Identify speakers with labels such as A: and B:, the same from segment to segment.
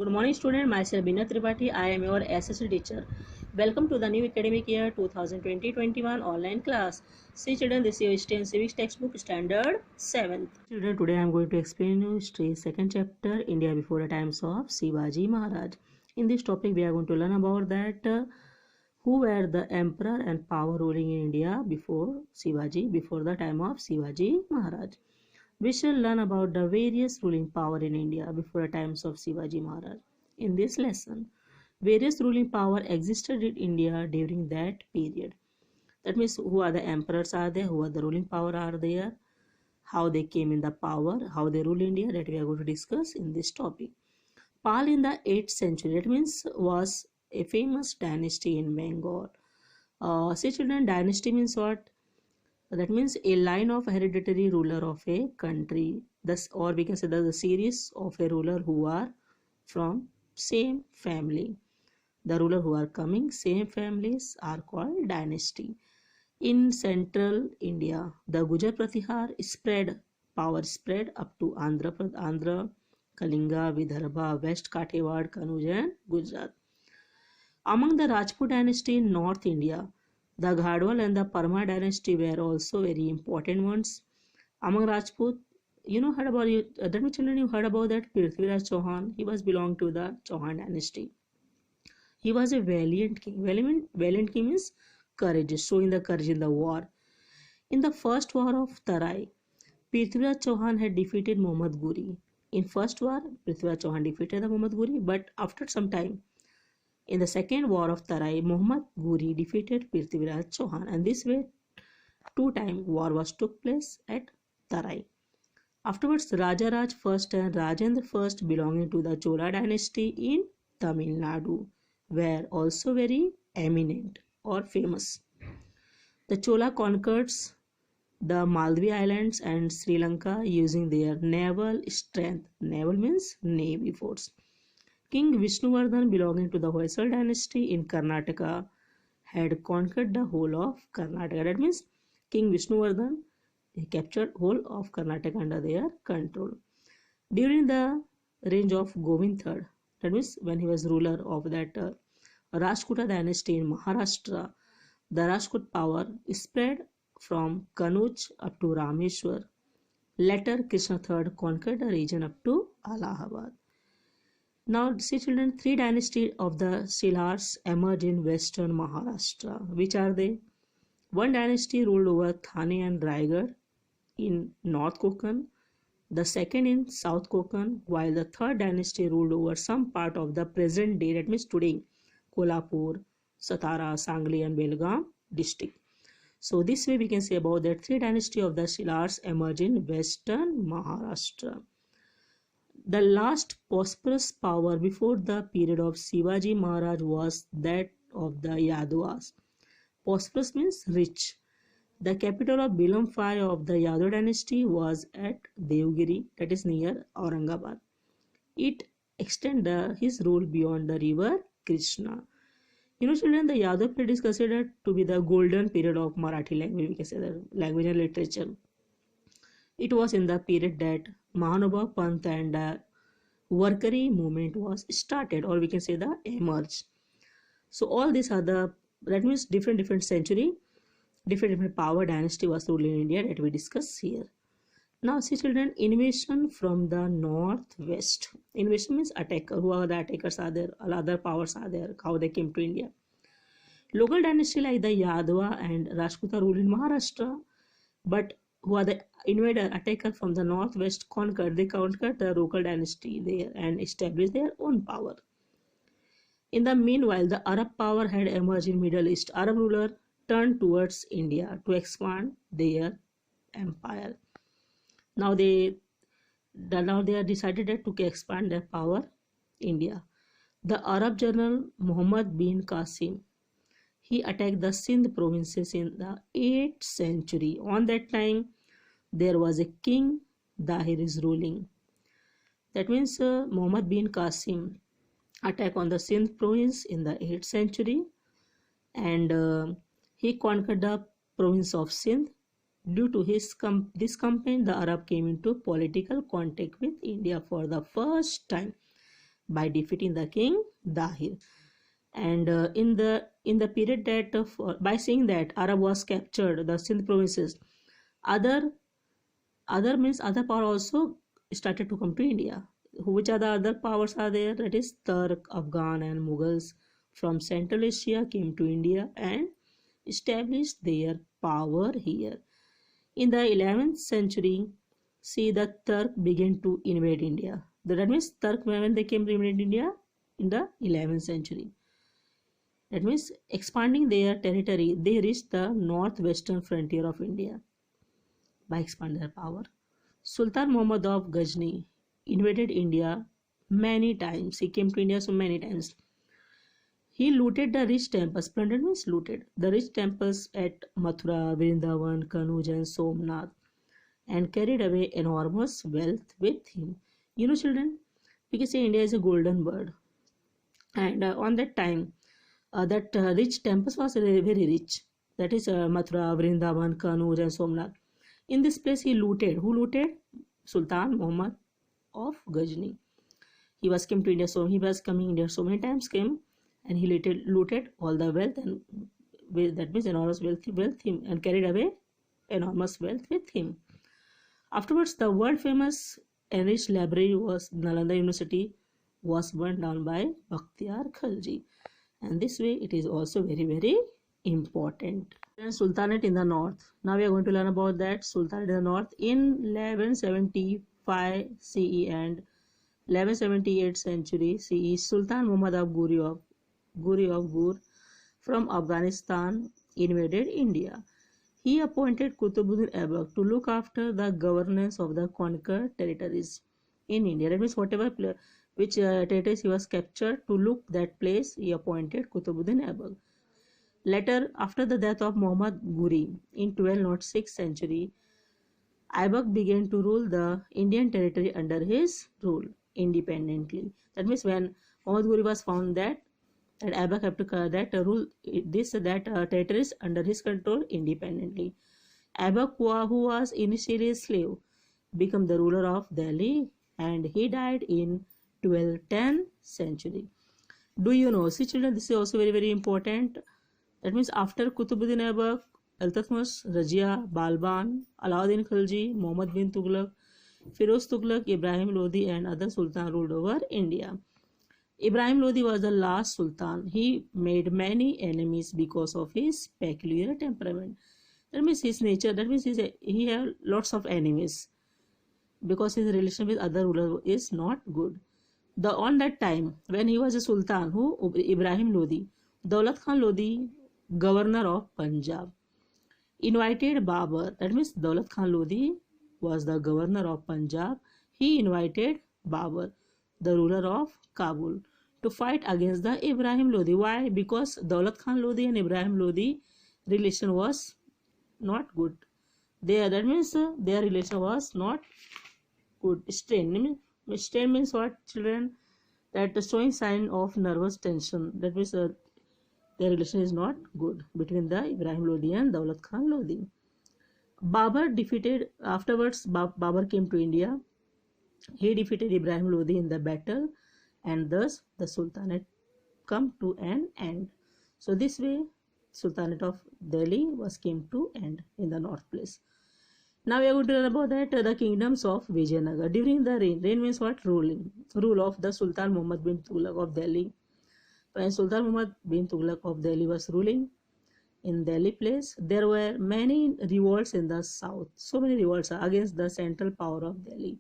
A: Good morning, student. Myself Bina Tripathi. I am your SSC teacher. Welcome to the new academic year 2020-21 online class. See, children, this is your history and civics textbook standard 7th. Children, today I am going to explain you history second chapter, India before the times of Shivaji Maharaj. In this topic, we are going to learn about that who were the emperor and power ruling in India before Shivaji, before the time of Shivaji Maharaj. We shall learn about the various ruling power in India before the times of Shivaji Maharaj. In this lesson, various ruling power existed in India during that period. That means who are the emperors are there, who are the ruling power are there, how they came in the power, how they rule India, that we are going to discuss in this topic. Pal in the 8th century, that means was a famous dynasty in Bengal. See children, dynasty means what? That means a line of hereditary ruler of a country. Thus, or we can say that the series of a ruler who are from same family. The ruler who are coming same families are called dynasty. In central India, the Gujar Pratihar spread power spread up to Andhra, Kalinga, Vidarbha, West Kathiawar, Kanuj and Gujarat. Among the Rajput dynasty in North India, the Ghadwal and the Parma dynasty were also very important ones. Among Rajput, heard about it. That means children, you heard about that Prithviraj Chauhan. He was belonged to the Chauhan dynasty. He was a valiant king. Valiant king means courageous, showing the courage in the war. In the first war of Tarai, Prithviraj Chauhan had defeated Muhammad Ghori. In first war, Prithviraj Chauhan defeated the Muhammad Ghori, but after some time, in the second war of Tarai, Muhammad Ghori defeated Prithviraj Chauhan, and this way two-time war was took place at Tarai. Afterwards, Rajaraj I and Rajendra I belonging to the Chola dynasty in Tamil Nadu were also very eminent or famous. The Chola conquered the Maldives Islands and Sri Lanka using their naval strength. Naval means navy force. King Vishnuvardhan belonging to the Hoysal dynasty in Karnataka had conquered the whole of Karnataka. That means King Vishnuvardhan he captured whole of Karnataka under their control. During the reign of Govind III, that means when he was ruler of that Rajputa dynasty in Maharashtra, the Rajput power spread from Kanuj up to Rameshwar. Later, Krishna III conquered the region up to Allahabad. Now, see children, three dynasties of the Shilhars emerged in western Maharashtra. Which are they? One dynasty ruled over Thane and Raigad in North Konkan, the second in South Konkan, while the third dynasty ruled over some part of the present day, that means today, Kolhapur, Satara, Sangli and Belgaum district. So this way we can say about that three dynasties of the Shilhars emerged in western Maharashtra. The last prosperous power before the period of Shivaji Maharaj was that of the Yadavas. Prosperous means rich. The capital of Bilamfai of the Yadav dynasty was at Devgiri, that is near Aurangabad. It extended his rule beyond the river Krishna. Children, the Yadav period is considered to be the golden period of Marathi language, we can say the language and literature. It was in the period that Mahanubhav Pant and the Warkari movement was started, or we can say the emerged. So all these are that means different century, different power dynasty was ruled in India that we discuss here. Now see children, invasion from the northwest. Invasion means attacker. Who are the attackers are there? All other powers are there. How they came to India. Local dynasty like the Yadava and Rajputa ruled in Maharashtra, but who are the invader attacker from the northwest they conquered the local dynasty there and established their own power. In the meanwhile, the Arab power had emerged in Middle East. Arab ruler turned towards India to expand their empire. Now they are decided to expand their power India. The Arab general Muhammad bin Qasim, he attacked the Sindh provinces in the 8th century. On that time, there was a king, Dahir is ruling. That means Muhammad bin Qasim attacked on the Sindh province in the 8th century and he conquered the province of Sindh. Due to this campaign, the Arab came into political contact with India for the first time. by defeating the king Dahir. And in the period that by saying that Arab was captured the Sindh provinces, other other power also started to come to India. Which are the other powers are there? That is Turk, Afghan, and Mughals from Central Asia came to India and established their power here. In the 11th century, see the Turk began to invade India. That means Turk when they came to invade India in the 11th century. That means expanding their territory, they reached the northwestern frontier of India by expanding their power. Sultan Muhammad of Ghazni invaded India many times. He came to India so many times. He looted the rich temples. Plundered means looted the rich temples at Mathura, Vrindavan, Kanuj, and Somnath, and carried away enormous wealth with him. You know, children, we can say India is a golden bird, and on that time, that rich temples was very, very rich. That is Mathura, Vrindavan, Kanuj, and Somnath. In this place, he looted. Who looted? Sultan Muhammad of Ghazni. He was came to India, so he was coming India so many times came, and he looted all the wealth, and that means enormous wealth him, and carried away enormous wealth with him. Afterwards, the world famous enriched library was Nalanda University was burned down by Bakhtiyar Khalji, and this way it is also very, very important. And Sultanate in the north. Now we are going to learn about that Sultanate in the north. In 1175 CE and 1178 century CE, Sultan Muhammad of Gur from Afghanistan invaded India. He appointed Qutbuddin Aibak to look after the governance of the conquered territories in India. That means whatever which territories he was captured, to look that place, he appointed Qutbuddin Aibak. Later, after the death of Muhammad Ghuri in 1206 century, Aibak began to rule the Indian territory under his rule independently. That means when Muhammad Ghuri was found that Aibak have to rule territories under his control independently. Aibak, who was initially a slave, became the ruler of Delhi, and he died in 1210 century. Do you know? See, children, this is also very, very important. That means after Qutbuddin Aibak, Iltutmish, Razia, Balban, Alauddin Khilji, Muhammad bin Tughlaq, Firoz Tughlaq, Ibrahim Lodi, and other sultan ruled over India. Ibrahim Lodi was the last sultan. He made many enemies because of his peculiar temperament. That means his nature. That means he had lots of enemies because his relation with other rulers is not good. On that time when he was a sultan, who Ibrahim Lodi, Daulat Khan Lodi, governor of Punjab, invited Babur. That means Daulat Khan Lodi was the governor of Punjab. He invited Babur, the ruler of Kabul, to fight against the Ibrahim Lodi. Why? Because Daulat Khan Lodi and Ibrahim Lodi relation was not good. That means their relation was not good. Strain means what, children? That showing sign of nervous tension. That means their relation is not good between the Ibrahim Lodi and Daulat Khan Lodi. Babur defeated, afterwards Babur came to India. He defeated Ibrahim Lodi in the battle, and thus the Sultanate come to an end. So this way Sultanate of Delhi came to end in the north place. Now we are going to learn about that the kingdoms of Vijayanagar. During the reign means what? Rule of the Sultan Muhammad bin Tughlaq of Delhi. When Sultan Muhammad bin Tughlaq of Delhi was ruling in Delhi place, there were many revolts in the south. So many revolts against the central power of Delhi.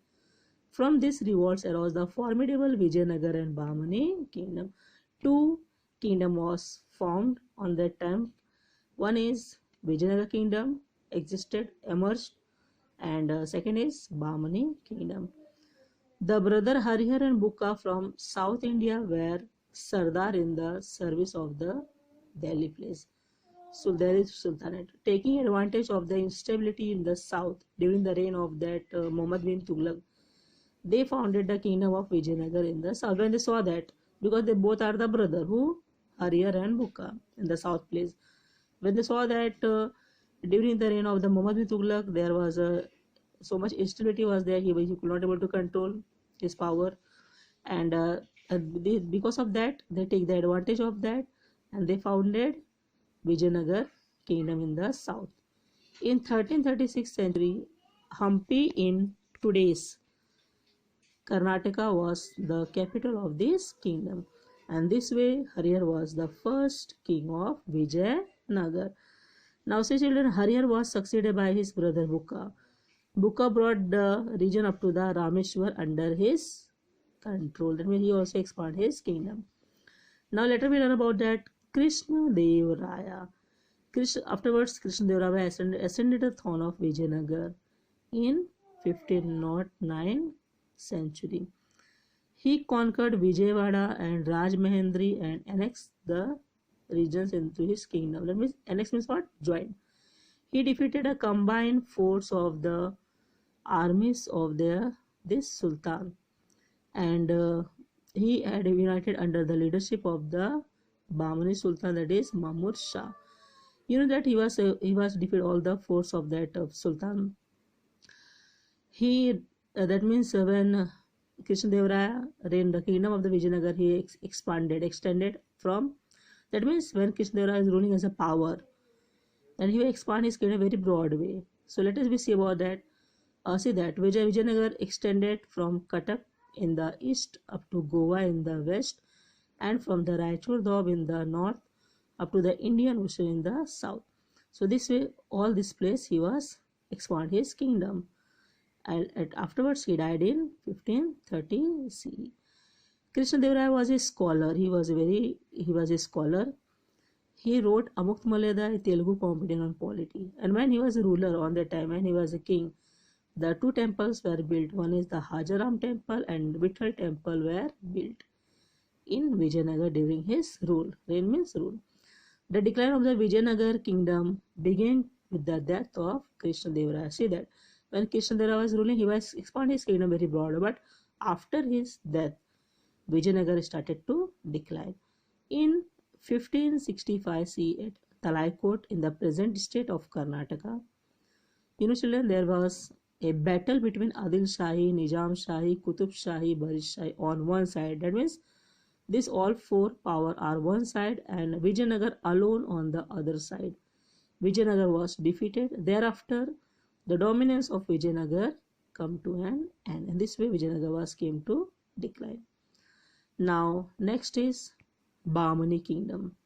A: From these revolts arose the formidable Vijayanagar and Bahmani kingdom. Two kingdom was formed on that time. One is Vijayanagar kingdom emerged, and second is Bahmani kingdom. The brother Harihar and Bukka from South India were Sardar in the service of the Delhi place. So Delhi Sultanate, taking advantage of the instability in the south during the reign of that Muhammad bin Tughlaq, they founded the kingdom of Vijayanagar in the south. When they saw that, because they both are the brother, who? Harihar and Bukka in the south place. When they saw that during the reign of the Muhammad bin Tughlaq, there was so much instability was there, he could not able to control his power, and because of that, they take the advantage of that, and they founded Vijayanagar kingdom in the south. In 1336 century, Hampi in today's Karnataka was the capital of this kingdom, and this way Harihar was the first king of Vijayanagar. Now, see children, Harihar was succeeded by his brother Bukka. Bukka brought the region up to the Rameshwar under his control. That means he also expanded his kingdom. Now, later we learn about that Krishna Dev Raya. Afterwards, Krishna Dev Raya ascended the throne of Vijayanagar in 1509 century. He conquered Vijayawada and Rajmahendri and annexed the regions into his kingdom. That means annex means what? Join. He defeated a combined force of the armies of this sultan, and he had united under the leadership of the Bahmani sultan, that is Mahmud Shah. You know that he was defeated all the force of that sultan. He that means when Krishna Dev Raya reigned the kingdom of the Vijayanagar, he extended from. That means when Krishna Dev Raya is ruling as a power, and he will expand his kingdom very broad way. So let us see about that. See that Vijayanagar extended from Cuttack in the east up to Goa in the west, and from the Raichur Doab in the north up to the Indian Ocean in the south. So this way, all this place he was expand his kingdom. And afterwards he died in 1530 CE. Krishna Dev Raya was a scholar. He was a scholar. He wrote Amuktamalaya, a Telugu compendium on polity. And when he was a ruler on that time, when he was a king, the two temples were built. One is the Hajaram temple and Vitthal temple were built in Vijayanagar during his rule. Reign means rule. The decline of the Vijayanagar kingdom began with the death of Krishna Dev Raya. See that when Krishna Dev Raya was ruling, he was expanding his kingdom very broad. But after his death, Vijayanagar started to decline. In 1565 CE at Talaikot in the present state of Karnataka, you know children, there was a battle between Adil Shahi, Nizam Shahi, Qutub Shahi, Barish Shahi on one side. That means these all four power are one side and Vijayanagar alone on the other side. Vijayanagar was defeated. Thereafter, the dominance of Vijayanagar come to an end. And this way Vijayanagar came to decline. Now next is Bahmani kingdom.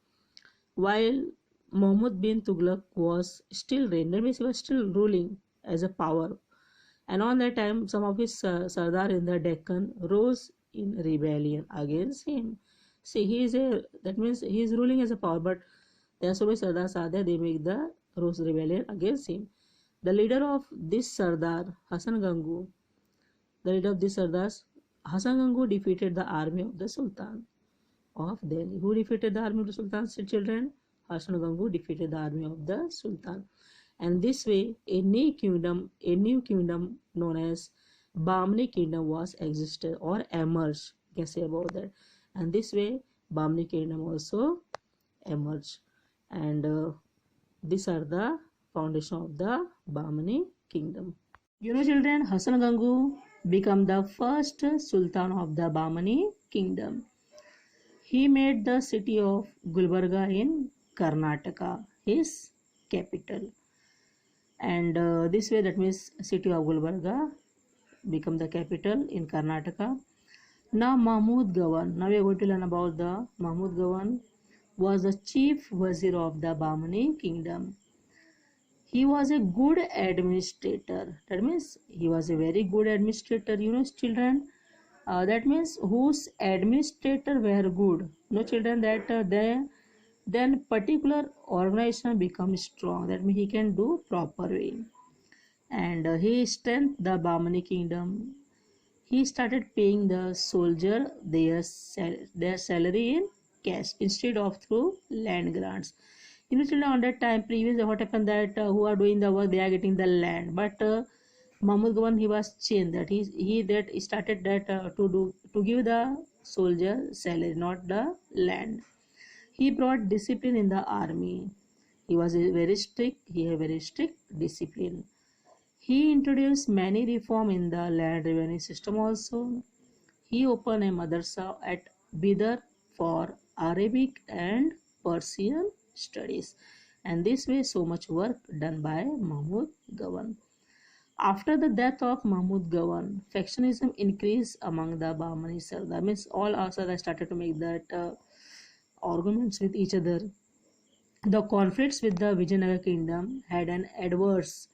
A: While Muhammad bin Tughlaq was still reigning, that means he was still ruling as a power, and on that time some of his Sardar in the Deccan rose in rebellion against him. See, that means he is ruling as a power, but there are so many Sardars are there, they make the rose rebellion against him. The leader of this Sardar, Hassan Gangu, Hassan Gangu defeated the army of the Sultan of Delhi. Who defeated the army of the Sultan? Children, Hassan Gangu defeated the army of the Sultan. And this way, a new kingdom known as Bahmani kingdom was existed or emerged. You can say about that. And this way, Bahmani kingdom also emerged. And these are the foundation of the Bahmani kingdom. You know children, Hassan Gangu became the first Sultan of the Bahmani kingdom. He made the city of Gulbarga in Karnataka his capital. And this way, that means city of Gulbarga become the capital in Karnataka. Now Mahmud Gawan. Now we are going to learn about the Mahmud Gawan was the chief wazir of the Bahmani kingdom. He was a good administrator. That means he was a very good administrator. You know children, that means whose administrator were good. You know children, that then particular organization becomes strong. That means he can do proper way. And he strengthened the Bahmani kingdom. He started paying the soldier their salary in cash instead of through land grants. You know children, on that time previous what happened that who are doing the work, they are getting the land, but Mahmud Gawan, he was changed that he started that to give the soldier salary, not the land. He brought discipline in the army. He was very strict. He had very strict discipline. He introduced many reform in the land revenue system also. He opened a madrasa at Bidar for Arabic and Persian studies. And this way, so much work done by Mahmud Gawan. After the death of Mahmud Gawan, factionism increased among the Bahmani Sardar. Means all our Sardars started to make that arguments with each other. The conflicts with the Vijayanagar kingdom had an adverse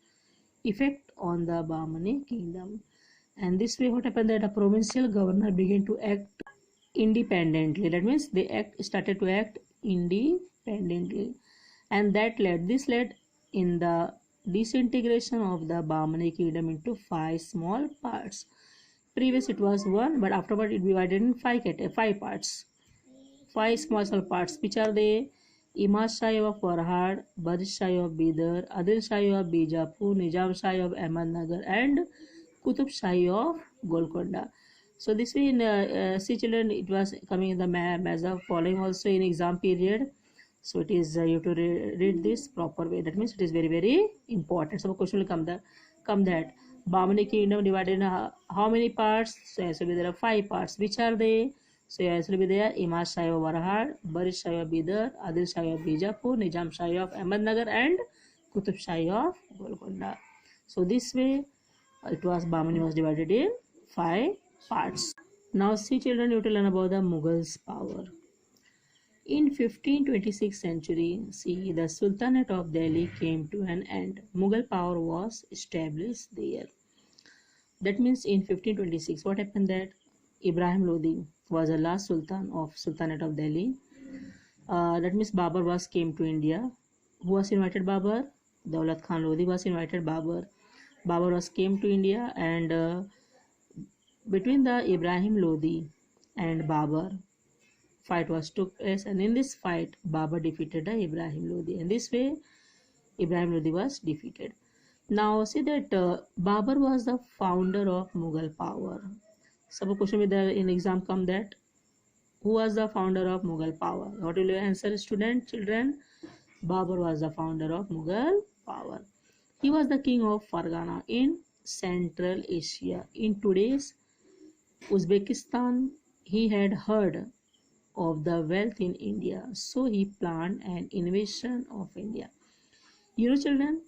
A: effect on the Bahmani kingdom. And this way, what happened that a provincial governor began to act independently. That means they started to act independently, and this led in the disintegration of the Bahmani kingdom into 5 small parts. Previous it was one, but afterward it divided in five parts, 5 small parts, which are the Imad Shahi of Farhad, Badish Shahi of Bidar, Adil Shahi of Bijapur, Nizam Shahi of Ahmednagar, and Qutub Shahi of Golconda. So this way in see children, it was coming in the Mazhab following also in exam period. So it is you to read this proper way. That means it is very very important. So question will come that Bahmani kingdom divided in how many parts? So answer will be there are 5 parts. Which are they? So your answer will be there: Imad Shahi of Warhad, Barish Shahi of Bidar, Adil Shahi of Bijapur, Nizam Shahi of Ahmednagar, and Qutub Shahi of Golconda. So this way it was Bahmani was divided in 5 parts. Now see children, you to learn about the Mughals power. In 1526th century, see the Sultanate of Delhi came to an end. Mughal power was established there. That means in 1526, what happened that Ibrahim Lodi was the last Sultan of Sultanate of Delhi. That means Babur was came to India. Who was invited Babur? Daulat Khan Lodi was invited Babur. Babur was came to India, and between the Ibrahim Lodi and Babur, fight was took place, and in this fight Babur defeated the Ibrahim Lodi, and this way Ibrahim Lodi was defeated. Now see that Babur was the founder of Mughal power. Suppose question with the in exam come that who was the founder of Mughal power? What will you answer, student children? Babur was the founder of Mughal power. He was the king of Fargana in Central Asia. In today's Uzbekistan, he had heard of the wealth in India, so he planned an invasion of India. You know, children,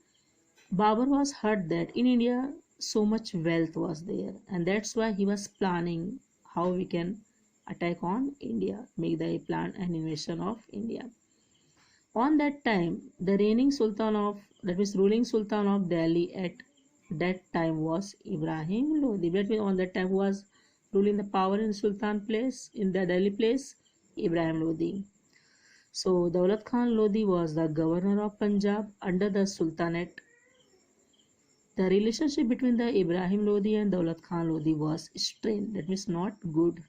A: Babur was heard that in India so much wealth was there, and that's why he was planning how we can attack on India, make the plan an invasion of India. On that time, the reigning Sultan of that means ruling Sultan of Delhi at that time was Ibrahim Lodi. That means on that time who was ruling the power in Sultan place in the Delhi place, Ibrahim Lodi. So Daulat Khan Lodi was the governor of Punjab under the Sultanate. The relationship between the Ibrahim Lodi and Daulat Khan Lodi was strained. That means not good.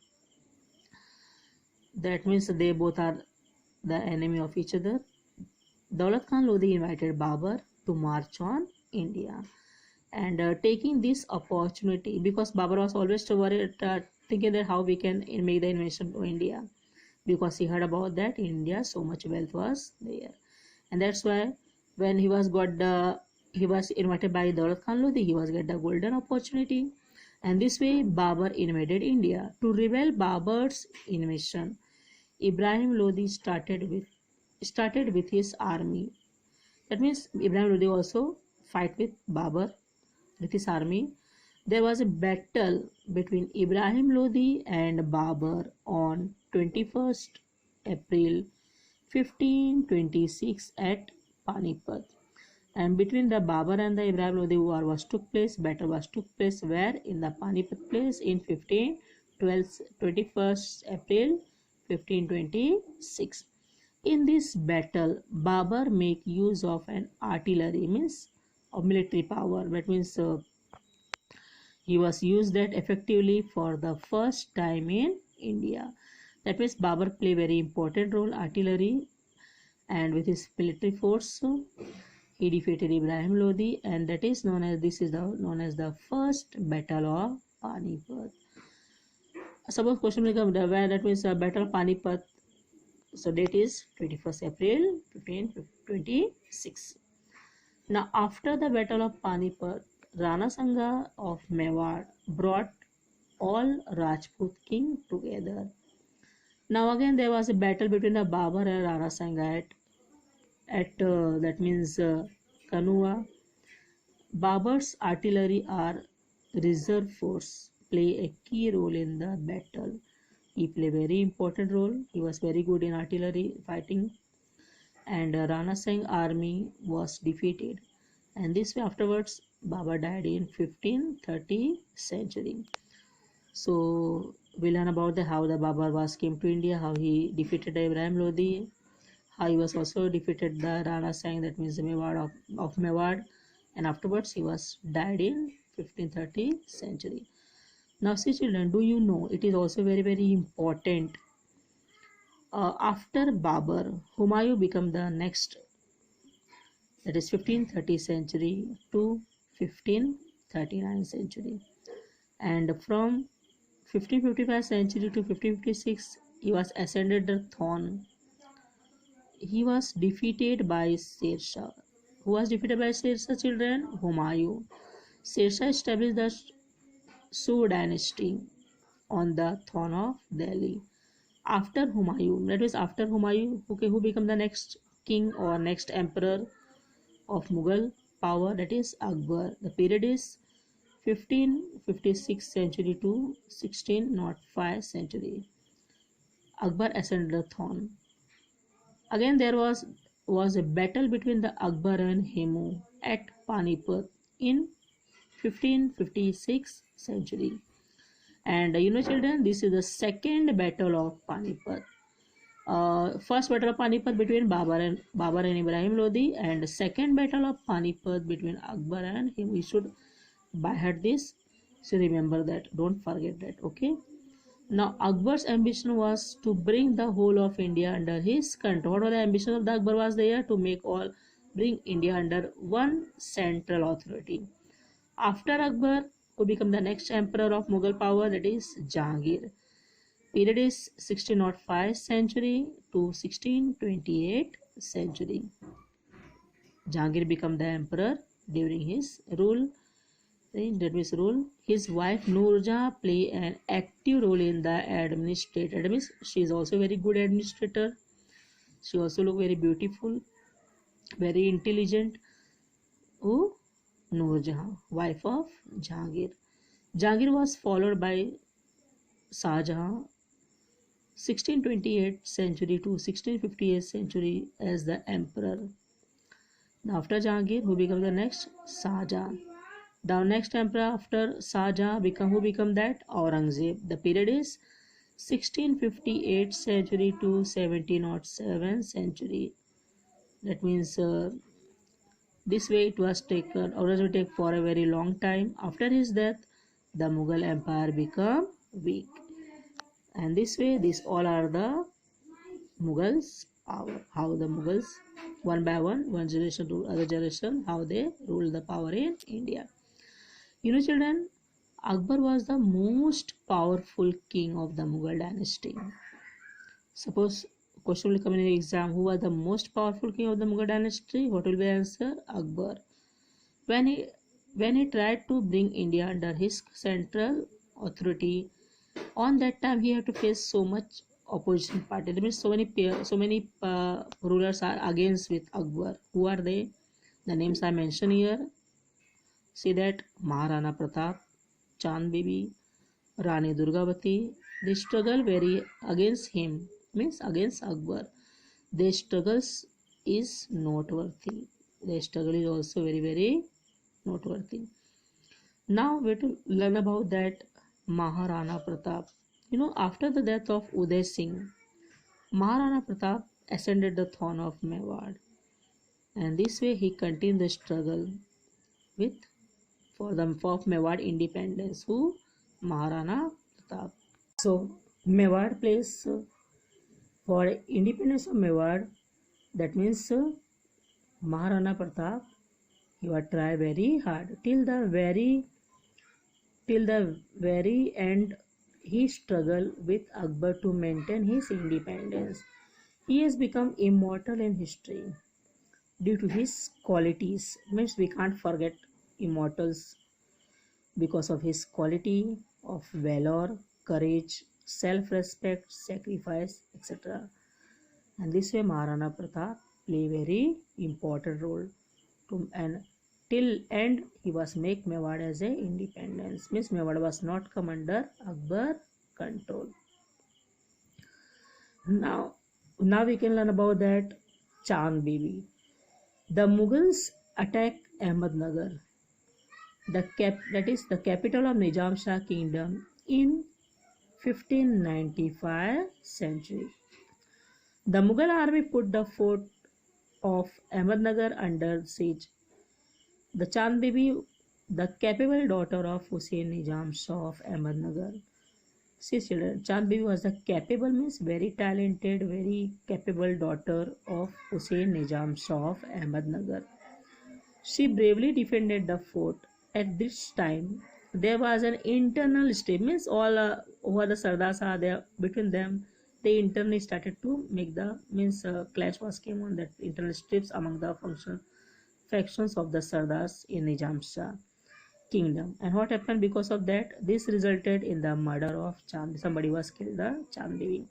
A: That means they both are the enemy of each other. Daulat Khan Lodi invited Babur to march on India, and taking this opportunity, because Babur was always worried, thinking that how we can make the invasion to India, because he heard about that in India so much wealth was there, and that's why when he was invited by Daulat Khan Lodi, he was get the golden opportunity, and this way Babur invaded India. To rebel Babur's invasion, Ibrahim Lodi started with his army. That means Ibrahim Lodi also fight with Babur with his army. There was a battle between Ibrahim Lodi and Babur on 21st April 1526 at Panipat. And between the Babur and the Ibrahim Lodi battle was took place where in the Panipat place in 21st April 1526. In this battle, Babur make use of an artillery, means of military power. That means he was used that effectively for the first time in India. That means Babur play very important role, artillery, and with his military force, he defeated Ibrahim Lodi, and that is known as the first battle of Panipat. Suppose question will come where that means battle of Panipat. So date is 21st April 1526. Now after the battle of Panipat, Rana Sanga of Mewar brought all Rajput king together. Now again there was a battle between the Babur and Rana Sanga at that means Kanua. Babur's artillery or reserve force play a key role in the battle. He played a very important role. He was very good in artillery fighting, and Rana Singh army was defeated. And this way afterwards, Babur died in 1530 century. So we learn about the how the Babur was came to India, how he defeated Ibrahim Lodi, how he was also defeated the Rana Singh, that means the Mewad of Mewad, and afterwards he was died in 1530 century. Now see children, do you know it is also very important. After Babur, Humayun became the next, that is 1530 century to 1539 century, and from 1555 century to 1556 he was ascended the throne. He was defeated by Sher Shah. Who was defeated by Sher Shah, children? Humayun. Sher Shah established the Su dynasty on the throne of Delhi. After Humayun, that is after Humayun, okay, who became the next king or next emperor of Mughal power, that is Akbar. The period is 1556 century to 1605 century. Akbar ascended the throne. Again there was a battle between the Akbar and Hemu at Panipat in 1556 century. And you know children, this is the second battle of Panipat. First battle of Panipat between Babur and Ibrahim Lodi, and second battle of Panipat between Akbar and him. We should by heart this, so remember that, don't forget that. Okay. Now Akbar's ambition was to bring the whole of India under his control. What was the ambition of the Akbar was there? To bring India under one central authority. After Akbar, who became the next emperor of Mughal power, that is Jahangir. Period is 1605 century to 1628 century. Jahangir became the emperor during his rule. His wife Noorjahan play an active role in the administration. That means she is also very good administrator. She also look very beautiful, very intelligent. Who? Noorjahan, wife of Jahangir. Jahangir was followed by Shah Jahan, 1628 century to 1658 century as the emperor. Now after Jahangir, who became the next? Shah Jahan. The next emperor after Shah Jahan who become that? Aurangzeb. The period is 1658 century to 1707 century. That means this way it was taken. Aurangzeb take for a very long time. After his death, the Mughal Empire became weak. And this way, these all are the Mughals power. How the Mughals, one by one generation to other generation, how they rule the power in India. You know children, Akbar was the most powerful king of the Mughal dynasty. Suppose question will come in the exam, who was the most powerful king of the Mughal dynasty? What will be the answer? Akbar. When he tried to bring India under his central authority, on that time he had to face so much opposition party. That means so many rulers are against with Akbar. Who are they? The names I mentioned here. See that Maharana Pratap, Chand Bibi, Rani Durgavati, they struggle very against him, means against Akbar. Their struggles is noteworthy. Their struggle is also very noteworthy. Now we have to learn about that Maharana Pratap. You know, after the death of Uday Singh, Maharana Pratap ascended the throne of Mewad, and this way he continued the struggle with for Mewad independence. Who? Maharana Pratap. So Mewad plays for independence of Mewad. That means Maharana Pratap, he will try very hard till the very end. He struggled with Akbar to maintain his independence. He has become immortal in history due to his qualities. Means we can't forget immortals because of his quality of valor, courage, self-respect, sacrifice, etc. And this way Maharana Pratap play very important role to, and till end he was make Mewar as a independence. Means Mewar was not come under Akbar control. Now we can learn about that Chand Bibi. The Mughals attack Ahmednagar, that is the capital of Nizam Shah kingdom in 1595 century. The Mughal army put the fort of Ahmednagar under siege. The Chand Bibi, the capable daughter of Hussein Nizam Shah of Ahmednagar. See children, Chand Bibi was the capable means very talented, very capable daughter of Hussein Nizam Shah of Ahmednagar. She bravely defended the fort. At this time, there was an internal strife. Means all over the Sardars are there between them. They internally started to make the clash was came on that internal strips among the factions of the Sardars in Nizam Shah kingdom. And what happened because of that? This resulted in the murder of Chand. Somebody was killed, the Chand Bibi.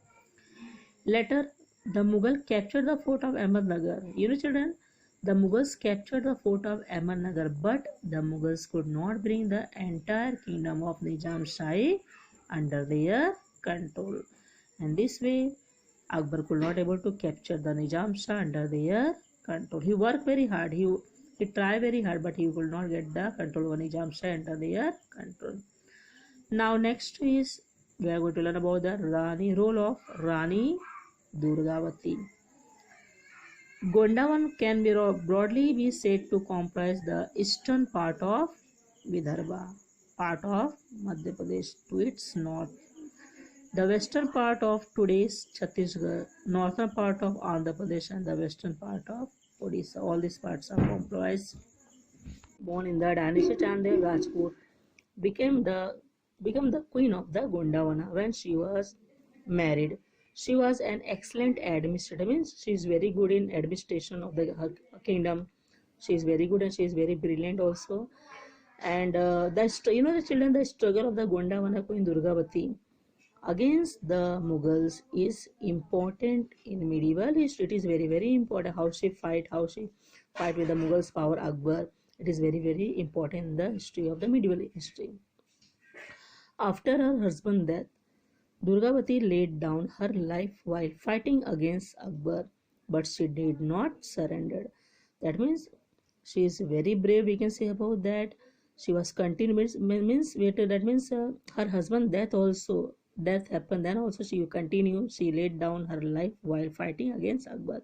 A: Later, the Mughal captured the fort of Ahmednagar. You know, children, the Mughals captured the fort of Ahmednagar, but the Mughals could not bring the entire kingdom of Nizam Shahi under their control. And this way, Akbar could not able to capture the Nizam Shah under their control. He worked very hard. He tried very hard, but he could not get the control of Nizam Shah under their control. Now, next is we are going to learn about the role of Rani Durgavati. Gondavan can be broadly be said to comprise the eastern part of Vidarbha, part of Madhya Pradesh to its north, the western part of today's Chhattisgarh, northern part of Andhra Pradesh, and the western part of Odisha. All these parts are comprised. Born in the dynasty Chandev, Rajput became the queen of the Gondwana when she was married. She was an excellent administrator. Means she is very good in administration of her kingdom. She is very good and she is very brilliant also. And the children, the struggle of the Gondwana queen Durgavati against the Mughals is important in medieval history. It is very important how she fight with the Mughals power Akbar. It is very important in the history of the medieval history. After her husband's death, Durgavati laid down her life while fighting against Akbar, but she did not surrender. That means she is very brave. We can say about that. She was continuous means that means her husband's death happened. Then also she continued. She laid down her life while fighting against Akbar,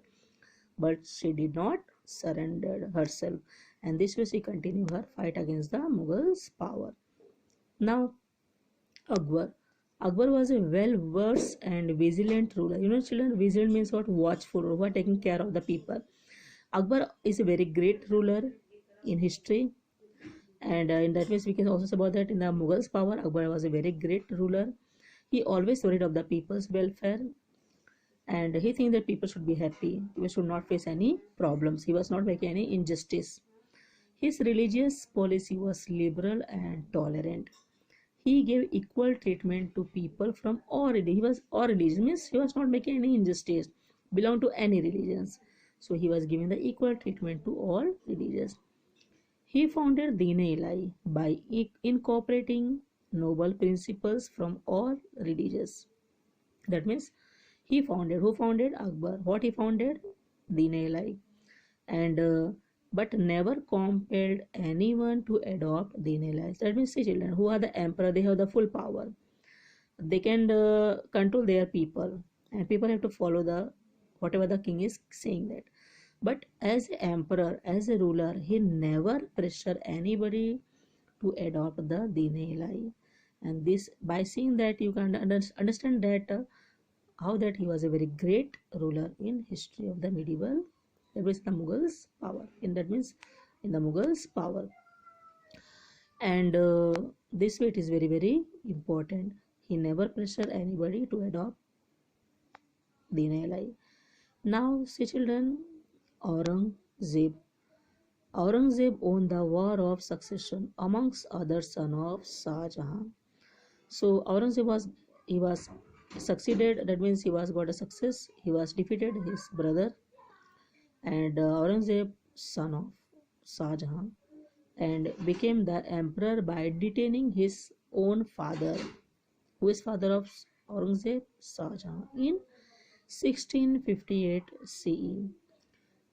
A: but she did not surrender herself. And this way she continued her fight against the Mughals' power. Now Akbar. Akbar was a well-versed and vigilant ruler. You know, children, vigilant means what? Watchful, or what? Taking care of the people. Akbar is a very great ruler in history, and in that means we can also say about that in the Mughals' power, Akbar was a very great ruler. He always worried of the people's welfare, and he think that people should be happy. People should not face any problems. He was not making any injustice. His religious policy was liberal and tolerant. He gave equal treatment to people from all religions. He was all religions, means he was not making any injustice, belong to any religions. So he was giving the equal treatment to all religions. He founded Deen-e-Ilahi by incorporating noble principles from all religions. That means who founded Akbar? What he founded? Deen-e-Ilahi. And but never compelled anyone to adopt Deen-e-Ilahi. That means, see children, who are the emperor, they have the full power. They can control their people, and people have to follow the whatever the king is saying that. But as an emperor, as a ruler, he never pressure anybody to adopt the Deen-e-Ilahi. And this, by seeing that, you can understand that how that he was a very great ruler in history of the medieval. That was the Mughals' power. In that means in the Mughals' power. And this way it is very important. He never pressure anybody to adopt Deen-e-Ilahi. Now, see children, Aurangzeb. Aurangzeb won the war of succession amongst other son of Shah Jahan. So Aurangzeb was he was succeeded, that means he was got a success, he was defeated his brother, and Aurangzeb, son of Shah Jahan, and became the emperor by detaining his own father, who is father of Aurangzeb, Shah Jahan, in 1658 CE.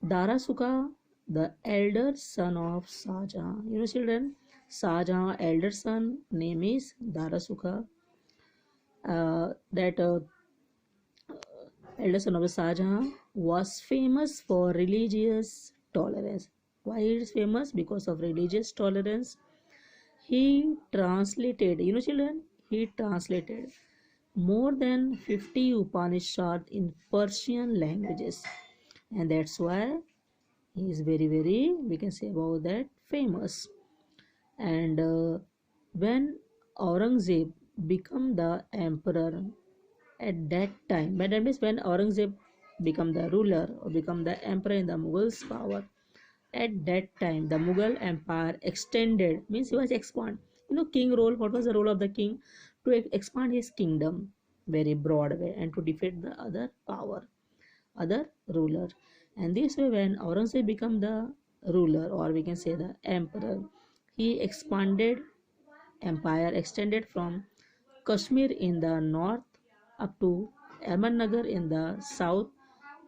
A: Dara Sukha, the elder son of Shah Jahan. You know, children, Shah Jahan elder son name is Dara Sukha. That elder son of Shah Jahan was famous for religious tolerance. Why he is famous? Because of religious tolerance. He translated, you know, children, he translated more than 50 Upanishads in Persian languages, and that's why he is very, we can say about that, famous. And when Aurangzeb become the emperor at that time, but that means when Aurangzeb become the ruler or become the emperor in the Mughals power, at that time the Mughal empire extended, means he was expand, you know, king role. What was the role of the king? To expand his kingdom very broad way and to defeat the other power, other ruler. And this way when Aurangzeb became the ruler, or we can say the emperor, he expanded empire, extended from Kashmir in the north up to Ahmednagar in the south,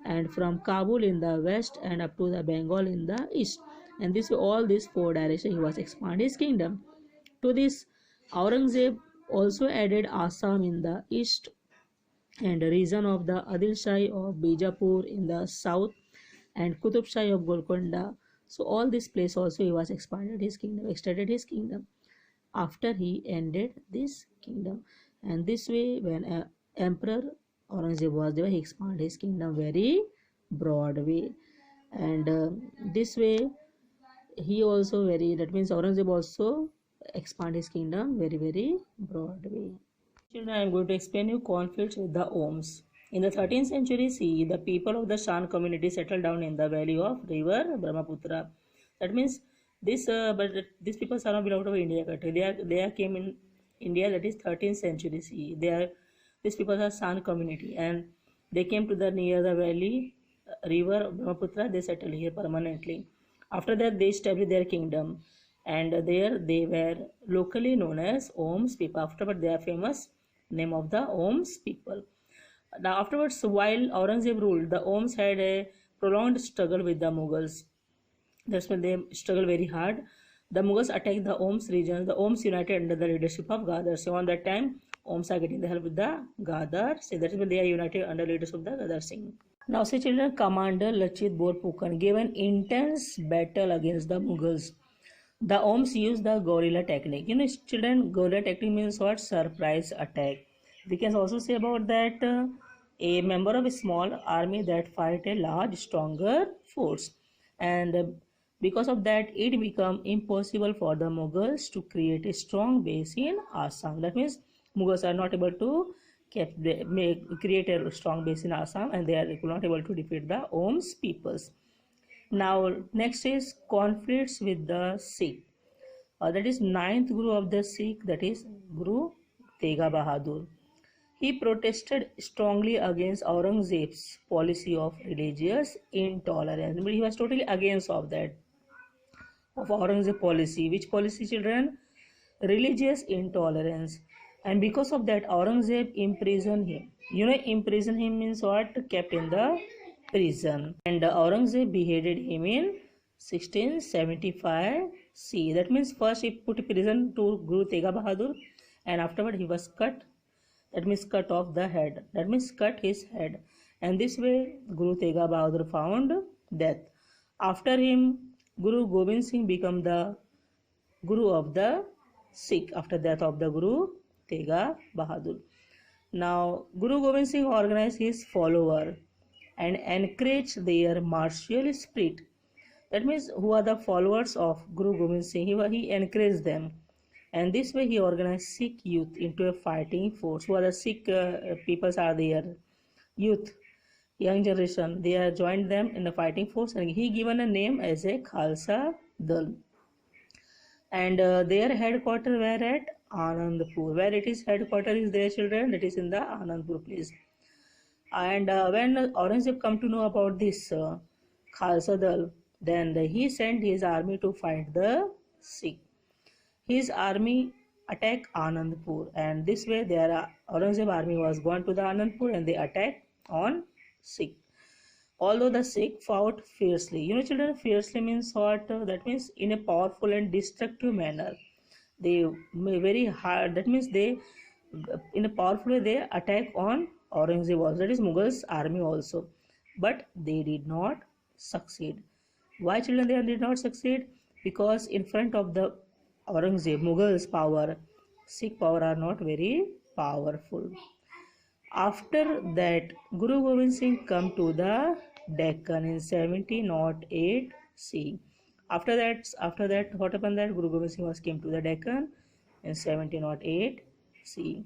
A: and from Kabul in the west and up to the Bengal in the east. And this way all these four directions he was expanding his kingdom. To this, Aurangzeb also added Assam in the east and region of the Adil Shahi of Bijapur in the south and Qutub Shahi of Golconda. So all this place also he was expanded his kingdom, extended his kingdom after he ended this kingdom. And this way when Emperor Aurangzeb was there, he expanded his kingdom very broad way. And this way he also very, that means Aurangzeb also expand his kingdom very broad way. Children, I am going to explain you conflicts with the Ohms. In the 13th century CE, the people of the Shan community settled down in the valley of river Brahmaputra. That means but these people are not belong to India country. They came in India, that is 13th century CE. These people are Shan community, and they came to the near the valley river Brahmaputra. They settled here permanently. After that, they established their kingdom, and there they were locally known as Ohms people. Afterward, they are famous name of the Ohms people. Now, afterwards, while Aurangzeb ruled, the Ohms had a prolonged struggle with the Mughals. That's when they struggled very hard. The Mughals attacked the Ohms region. The Ohms united under the leadership of Gadar. So on that time, Ohms are getting the help with the Gadar. So that is when they are united under leadership of the Gadar Singh. Now, say children, Commander Lachit Borphukan gave an intense battle against the Mughals. The Ohms used the guerrilla technique. You know, children, guerrilla technique means what? Surprise attack. We can also say about that a member of a small army that fight a large, stronger force. And because of that, it became impossible for the Mughals to create a strong base in Assam. That means Mughals are not able to create a strong base in Assam, and they are not able to defeat the Ohms peoples. Now, next is conflicts with the Sikh. That is ninth Guru of the Sikh, that is Guru Tega Bahadur. He protested strongly against Aurangzeb's policy of religious intolerance. But he was totally against of that, of Aurangzeb policy. Which policy, children? Religious intolerance. And because of that, Aurangzeb imprisoned him. You know, imprisoned him means what? Kept in the prison. And Aurangzeb beheaded him in 1675 C. That means first he put prison to Guru Tega Bahadur, and afterward he was cut. That means cut off the head. That means cut his head. And this way Guru Tega Bahadur found death. After him, Guru Gobind Singh became the Guru of the Sikh after death of the Guru Tega Bahadur. Now, Guru Gobind Singh organized his follower and encouraged their martial spirit. That means who are the followers of Guru Gobind Singh, he encouraged them. And this way he organized Sikh youth into a fighting force. Who are the Sikh peoples are their youth, young generation. They are joined them in the fighting force, and he given a name as a Khalsa Dal. And their headquarters were at Anandpur. Where it is headquarters is there, children? That is in the Anandpur place. And when Aurangzeb come to know about this Khalsa Dal, then he sent his army to fight the Sikh. His army attacked Anandpur, and this way Aurangzeb army was gone to the Anandpur and they attacked on Sikh. Although the Sikh fought fiercely, children, fiercely means what? That means in a powerful and destructive manner. They very hard. That means they, in a powerful way, they attack on Aurangzeb also. That is Mughals army also, but they did not succeed. Why, children? They did not succeed because in front of the Aurangzeb, Mughals power, Sikh power are not very powerful. After that, Guru Gobind Singh come to the Deccan in 1708 C. After that, what happened? That Guru Gobind Singh was came to the Deccan in 1708 C.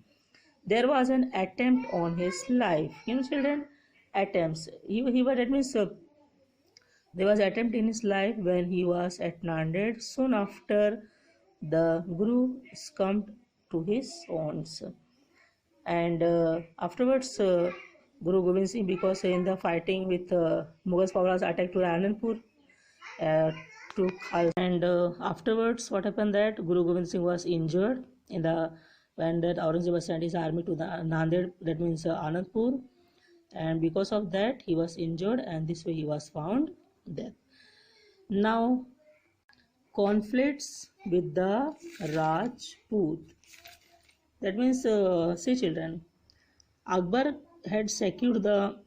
A: There was an attempt on his life. Children, attempts. He was, that means there was attempt in his life when he was at Nanded. Soon after, the Guru succumbed to his wounds. And afterwards, Guru Gobind Singh, because in the fighting with Mughals power, was attacked to Anandpur, to Khalsa. And afterwards, what happened? That Guru Gobind Singh was injured in the when that Aurangzeb sent his army to the Nanded, that means Anandpur, and because of that he was injured, and this way he was found dead. Now, conflicts with the Rajput. That means, see, children, Akbar had secured the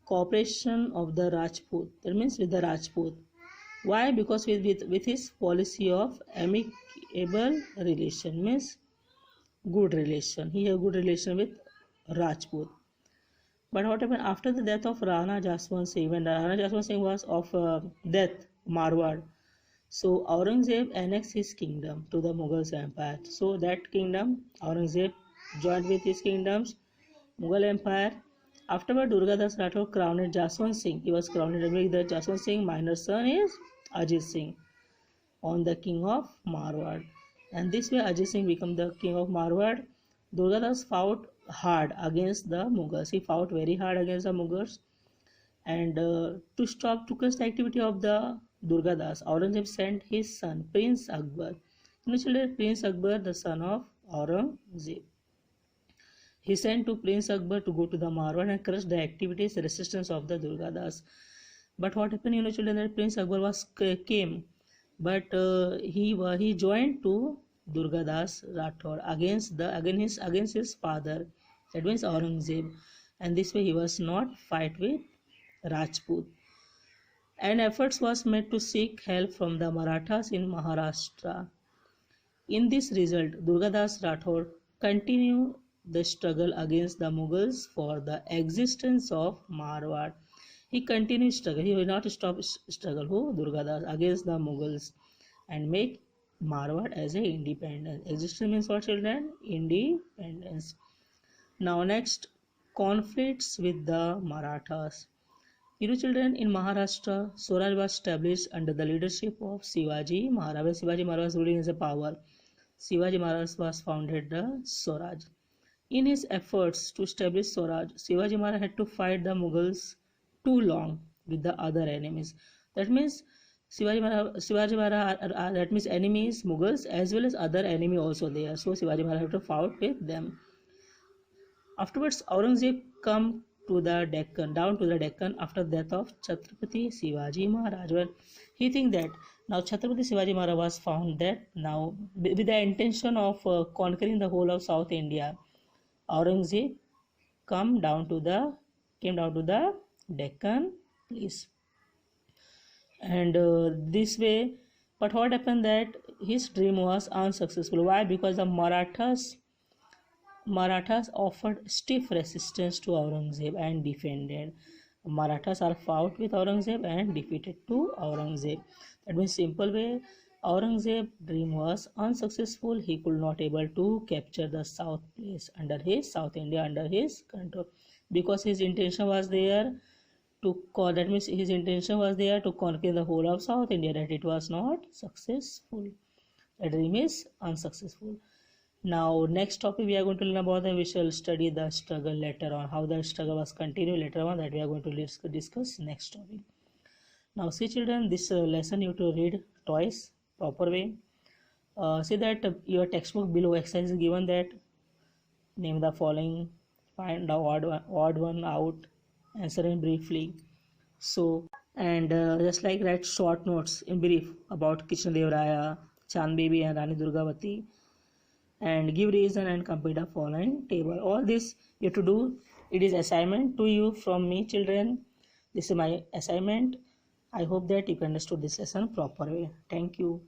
A: cooperation of the Rajput. That means with the Rajput. Why? Because with his policy of amicable relation, means good relation. He had good relation with Rajput. But what happened after the death of Rana Jaswant Singh? When Rana Jaswant Singh was of death, Marwar, so Aurangzeb annexed his kingdom to the Mughal Empire. So that kingdom, Aurangzeb joined with his kingdoms, Mughal Empire. Afterward, Durgadas Rathore crowned Jaswant Singh. He was crowned with the Jaswant Singh minor son is Ajit Singh on the king of Marwar. And this way Ajit Singh became the king of Marwar. Durgadas fought hard against the Mughals. He fought very hard against the Mughals. And to curb the activity of the Durgadas, Aurangzeb sent his son Prince Akbar. Children, Prince Akbar, the son of Aurangzeb. He sent to Prince Akbar to go to the Marwar and crush the activities, resistance of the Durgadas. But what happened, children, that Prince Akbar came, but he joined to Durgadas Rathore against his father, that means Aurangzeb, and this way he was not fight with Rajput. And efforts was made to seek help from the Marathas in Maharashtra. In this result, Durgadas Rathore continued the struggle against the Mughals for the existence of Marwar. He continued struggle. He will not stop struggle. Who? Durgadas against the Mughals and make Marwar as a independent. Existence means what, children? Independence. Now next, conflicts with the Marathas. Children, in Maharashtra, Swaraj was established under the leadership of Shivaji Maharaj. When Shivaji Maharaj was ruling as a power, Shivaji Maharaj was founded the Swaraj. In his efforts to establish Swaraj, Shivaji Maharaj had to fight the Mughals too long with the other enemies. That means Shivaji Maharaj, that means enemies, Mughals, as well as other enemy also there. So Shivaji Maharaj had to fight with them. Afterwards, Aurangzeb come to the Deccan, down to the Deccan after the death of Chhatrapati Shivaji Maharaj. Well, he think that now Chhatrapati Shivaji Maharaj was found dead. Now, with the intention of conquering the whole of South India, Aurangzeb came down to the Deccan place, and this way. But what happened that his dream was unsuccessful. Why? Because the Marathas offered stiff resistance to Aurangzeb and defended. Marathas are fought with Aurangzeb and defeated to Aurangzeb. That means simple way, Aurangzeb's dream was unsuccessful. He could not able to capture the south place under his South India under his control, because his intention was there to conquer the whole of South India. That it was not successful. The dream is unsuccessful. Now, next topic we are going to learn about, and we shall study the struggle later on, how the struggle was continued later on, that we are going to discuss next topic. Now, see children, this lesson you have to read twice, proper way. See that your textbook below exercise is given that name the following, find the odd one out, answer in briefly. So, and just like write short notes in brief about Krishna Dev Raya, Chand Baby and Rani Durgavati, and give reason and complete the following table. All this you have to do. It is assignment to you from me, children. This is my assignment. I hope that you can understood this lesson proper way. Thank you.